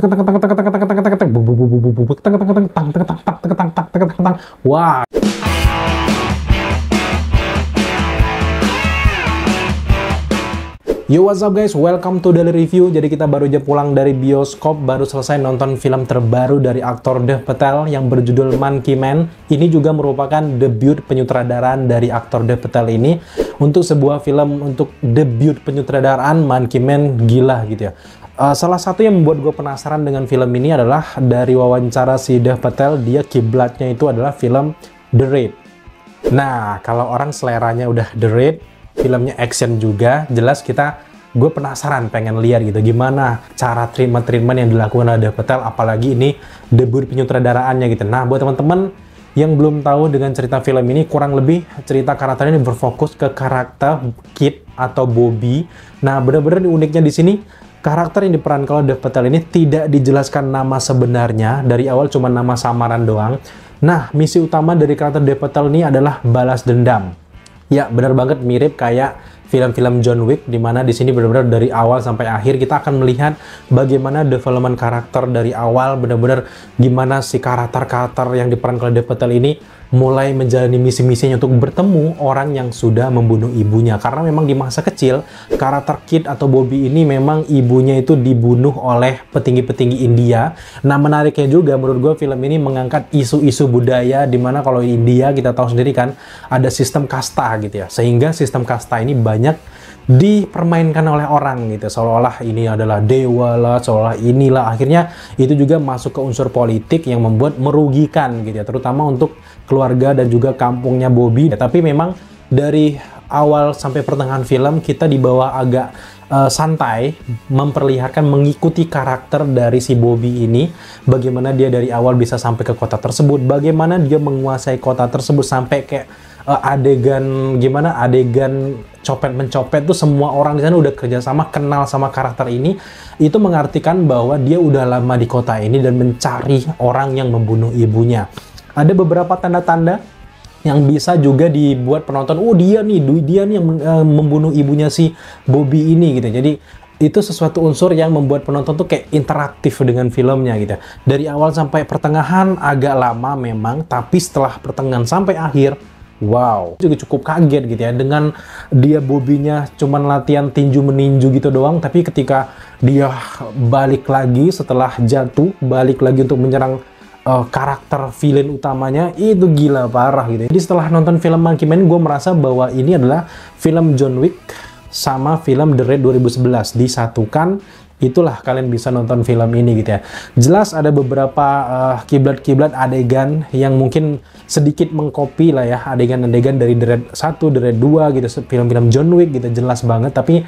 Wah. Yo, what's up guys, welcome to Daily Review. Jadi kita baru aja pulang dari bioskop, baru selesai nonton film terbaru dari aktor Dev Patel yang berjudul Monkey Man. Ini juga merupakan debut penyutradaraan dari aktor Dev Patel ini. Untuk sebuah film untuk debut penyutradaraan, Monkey Man gila gitu ya. Salah satu yang membuat gue penasaran dengan film ini adalah dari wawancara si Dev Patel, dia kiblatnya itu adalah film The Raid. Nah, kalau orang seleranya udah The Raid, filmnya action juga, jelas gue penasaran pengen lihat gitu gimana cara treatment yang dilakukan oleh Dev Patel, apalagi ini debut penyutradaraannya gitu. Nah, buat teman-teman yang belum tahu dengan cerita film ini, kurang lebih cerita karakter ini berfokus ke karakter Kid atau Bobby. Nah, benar-benar uniknya di sini karakter yang diperankan oleh Dev Patel ini tidak dijelaskan nama sebenarnya, dari awal cuma nama samaran doang. Nah, misi utama dari karakter Dev Patel ini adalah balas dendam. Ya, benar banget mirip kayak film-film John Wick, dimana di sini benar-benar dari awal sampai akhir kita akan melihat bagaimana development karakter dari awal, benar-benar gimana si karakter-karakter yang diperankan oleh Dev Patel ini mulai menjalani misi-misinya untuk bertemu orang yang sudah membunuh ibunya. Karena memang di masa kecil, karakter Kid atau Bobby ini memang ibunya itu dibunuh oleh petinggi-petinggi India. Nah, menariknya juga menurut gue film ini mengangkat isu-isu budaya, dimana kalau di India kita tahu sendiri kan ada sistem kasta gitu ya. Sehingga sistem kasta ini banyak dipermainkan oleh orang gitu, seolah-olah ini adalah dewa lah, seolah inilah. Akhirnya itu juga masuk ke unsur politik yang membuat merugikan gitu ya, terutama untuk keluarga dan juga kampungnya Bobby. Tapi memang dari awal sampai pertengahan film kita dibawa agak santai, memperlihatkan mengikuti karakter dari si Bobby ini, bagaimana dia dari awal bisa sampai ke kota tersebut, bagaimana dia menguasai kota tersebut sampai kayak adegan copet mencopet tuh semua orang di sana udah kerjasama, kenal sama karakter ini. Itu mengartikan bahwa dia udah lama di kota ini dan mencari orang yang membunuh ibunya. Ada beberapa tanda-tanda yang bisa juga dibuat penonton, oh dia nih yang membunuh ibunya si Bobby ini gitu. Jadi itu sesuatu unsur yang membuat penonton tuh kayak interaktif dengan filmnya gitu. Dari awal sampai pertengahan agak lama memang, tapi setelah pertengahan sampai akhir, wow, juga cukup kaget gitu ya, dengan dia Bobby-nya cuman latihan tinju meninju gitu doang, tapi ketika dia balik lagi setelah jatuh, balik lagi untuk menyerang karakter villain utamanya, itu gila parah gitu. Jadi setelah nonton film Monkey Man, gue merasa bahwa ini adalah film John Wick sama film The Raid 2011 disatukan. Itulah kalian bisa nonton film ini gitu ya. Jelas ada beberapa kiblat-kiblat adegan yang mungkin sedikit mengcopy lah ya, adegan-adegan dari The Raid 1, The Raid 2 gitu, film-film John Wick gitu, jelas banget. Tapi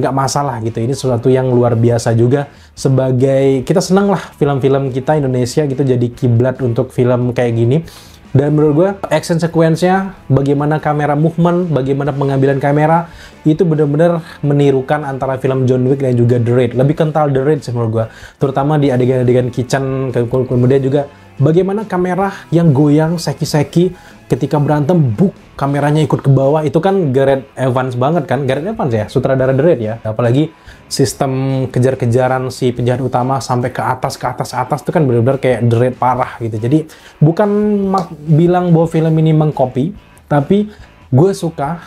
nggak masalah gitu, ini sesuatu yang luar biasa juga. Sebagai kita senang lah film-film kita Indonesia gitu jadi kiblat untuk film kayak gini. Dan menurut gue action sequence-nya, bagaimana kamera movement, bagaimana pengambilan kamera, itu benar-benar menirukan antara film John Wick dan juga The Raid. Lebih kental The Raid sih menurut gue, terutama di adegan-adegan kitchen, kemudian juga bagaimana kamera yang goyang, seki-seki, ketika berantem, buk, kameranya ikut ke bawah. Itu kan Gareth Evans banget kan, Gareth Evans ya, sutradara The Raid ya. Apalagi sistem kejar-kejaran si penjahat utama sampai ke atas itu kan benar-benar kayak The Raid parah gitu. Jadi bukan bilang bahwa film ini mengcopy, tapi gue suka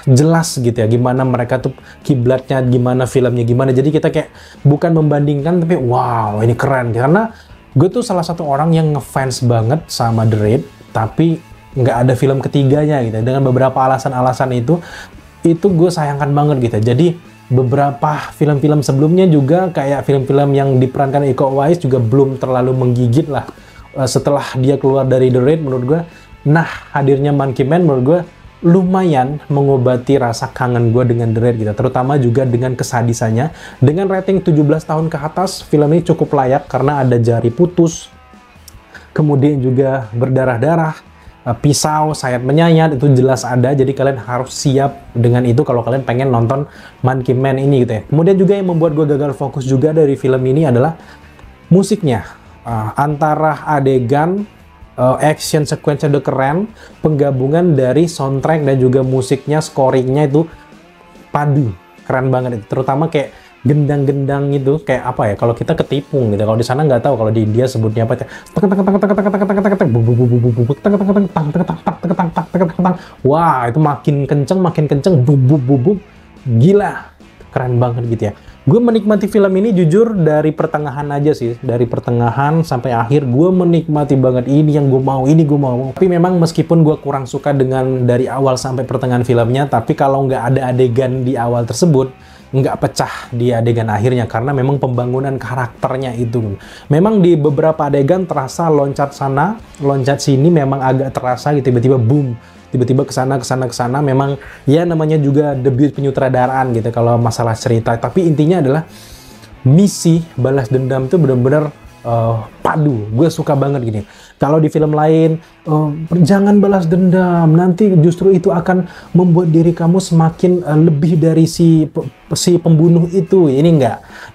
jelas gitu ya gimana mereka tuh kiblatnya, gimana filmnya gimana. Jadi kita kayak bukan membandingkan, tapi wow ini keren. Karena gue tuh salah satu orang yang ngefans banget sama The Raid, tapi nggak ada film ketiganya gitu. Dengan beberapa alasan-alasan itu gue sayangkan banget gitu. Jadi beberapa film-film sebelumnya juga kayak film-film yang diperankan Iko Uwais juga belum terlalu menggigit lah setelah dia keluar dari The Raid menurut gue. Nah, hadirnya Monkey Man menurut gue lumayan mengobati rasa kangen gue dengan The Raid gitu, terutama juga dengan kesadisannya. Dengan rating 17 tahun ke atas, film ini cukup layak karena ada jari putus, kemudian juga berdarah-darah, pisau, sayap menyayat, itu jelas ada. Jadi kalian harus siap dengan itu kalau kalian pengen nonton Monkey Man ini gitu ya. Kemudian juga yang membuat gue gagal fokus juga dari film ini adalah musiknya. Antara adegan action sequence udah keren, penggabungan dari soundtrack dan juga musiknya, scoringnya itu padu, keren banget itu. Terutama kayak gendang-gendang itu kayak apa ya? Kalau kita ketipung gitu. Kalau di sana nggak tahu, kalau di India sebutnya apa? Wah, itu makin kenceng, bub, gila, keren banget gitu ya. Gue menikmati film ini jujur dari pertengahan aja sih, dari pertengahan sampai akhir gue menikmati banget. Ini yang gue mau, ini gue mau. Tapi memang meskipun gue kurang suka dengan dari awal sampai pertengahan filmnya, tapi kalau nggak ada adegan di awal tersebut, nggak pecah di adegan akhirnya, karena memang pembangunan karakternya itu. Memang di beberapa adegan terasa loncat sana, loncat sini, memang agak terasa gitu, tiba-tiba boom. Tiba-tiba kesana, memang ya namanya juga debut penyutradaraan gitu kalau masalah cerita. Tapi intinya adalah misi balas dendam itu benar-benar padu. Gue suka banget gini. Kalau di film lain, jangan balas dendam, nanti justru itu akan membuat diri kamu semakin lebih dari si pembunuh itu. Ini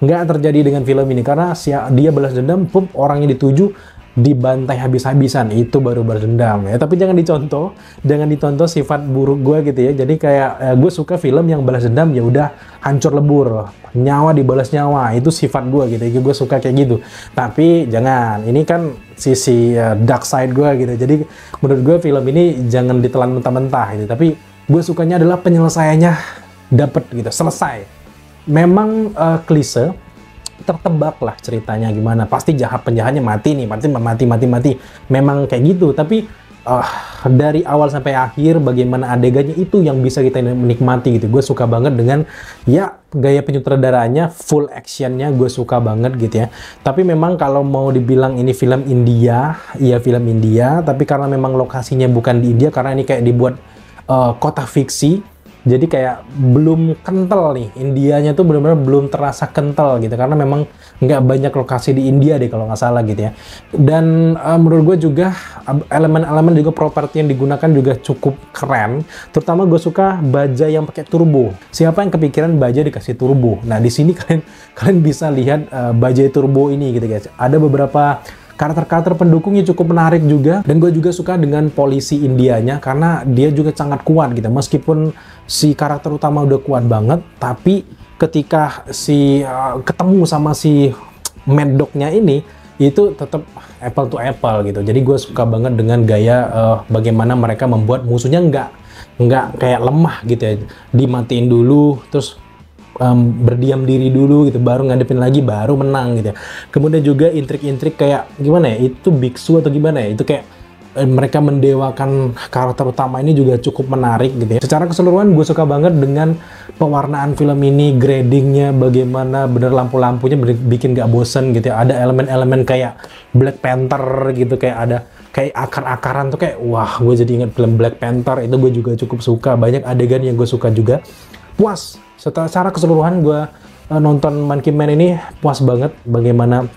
nggak terjadi dengan film ini, karena dia balas dendam, orangnya dituju dibantai habis-habisan, itu baru berdendam ya. Tapi jangan dicontoh sifat buruk gue gitu ya. Jadi kayak gue suka film yang balas dendam ya udah hancur lebur, nyawa dibalas nyawa, itu sifat gue gitu. Gue suka kayak gitu. Tapi jangan, ini kan sisi dark side gue gitu. Jadi menurut gue film ini jangan ditelan mentah-mentah gitu. Tapi gue sukanya adalah penyelesaiannya dapet gitu, selesai. Memang klise, tertebak lah ceritanya gimana, pasti penjahatnya mati nih, mati, memang kayak gitu. Tapi dari awal sampai akhir bagaimana adegannya itu yang bisa kita menikmati gitu. Gue suka banget dengan ya gaya penyutradaranya, full actionnya gue suka banget gitu ya. Tapi memang kalau mau dibilang ini film India, iya film India, tapi karena memang lokasinya bukan di India, karena ini kayak dibuat kota fiksi. Jadi kayak belum kental nih, Indianya tuh benar-benar belum terasa kental gitu, karena memang nggak banyak lokasi di India deh kalau nggak salah gitu ya. Dan menurut gue juga elemen-elemen juga properti yang digunakan juga cukup keren. Terutama gue suka baja yang pakai turbo. Siapa yang kepikiran baja dikasih turbo? Nah di sini kalian bisa lihat baja turbo ini gitu guys. Ada beberapa karakter-karakter pendukungnya cukup menarik juga, dan gue juga suka dengan polisi Indianya karena dia juga sangat kuat gitu. Meskipun si karakter utama udah kuat banget, tapi ketika ketemu sama si Mad Dog-nya ini, itu tetap apple to apple gitu. Jadi gue suka banget dengan gaya bagaimana mereka membuat musuhnya nggak kayak lemah gitu ya. Dimatiin dulu, terus berdiam diri dulu gitu, baru ngadepin lagi, baru menang gitu ya. Kemudian juga intrik-intrik kayak gimana ya, itu biksu atau gimana ya, itu kayak mereka mendewakan karakter utama ini juga cukup menarik gitu ya. Secara keseluruhan gue suka banget dengan pewarnaan film ini, gradingnya, bagaimana bener lampu-lampunya bikin gak bosen gitu ya. Ada elemen-elemen kayak Black Panther gitu, kayak ada kayak akar-akaran tuh kayak wah, gue jadi ingat film Black Panther, itu gue juga cukup suka. Banyak adegan yang gue suka juga. Puas. Secara keseluruhan gue nonton Monkey Man ini puas banget bagaimana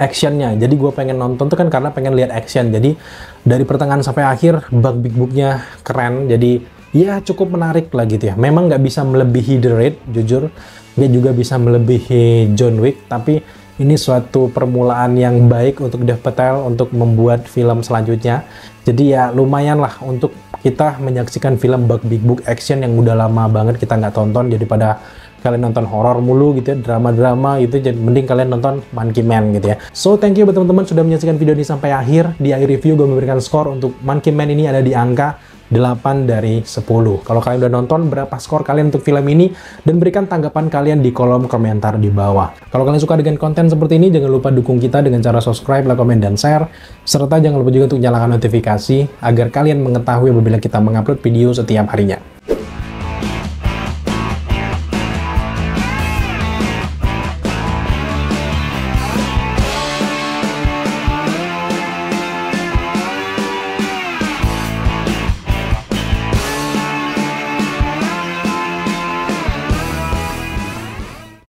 actionnya. Jadi gue pengen nonton tuh kan karena pengen lihat action. Jadi dari pertengahan sampai akhir Big Book-nya keren. Jadi ya cukup menarik lah gitu ya. Memang nggak bisa melebihi The Raid, jujur. Nggak juga bisa melebihi John Wick. Tapi ini suatu permulaan yang baik untuk Dev Patel untuk membuat film selanjutnya. Jadi ya lumayan lah untuk kita menyaksikan film Big Book action yang udah lama banget kita nggak tonton, daripada kalian nonton horor mulu gitu ya, drama-drama gitu, jadi mending kalian nonton Monkey Man gitu ya. So thank you buat teman-teman sudah menyaksikan video ini sampai akhir. Di akhir review gue memberikan skor untuk Monkey Man ini ada di angka 8 dari 10. Kalau kalian udah nonton, berapa skor kalian untuk film ini? Dan berikan tanggapan kalian di kolom komentar di bawah. Kalau kalian suka dengan konten seperti ini, jangan lupa dukung kita dengan cara subscribe, like, komen, dan share. Serta jangan lupa juga untuk nyalakan notifikasi, agar kalian mengetahui apabila kita mengupload video setiap harinya.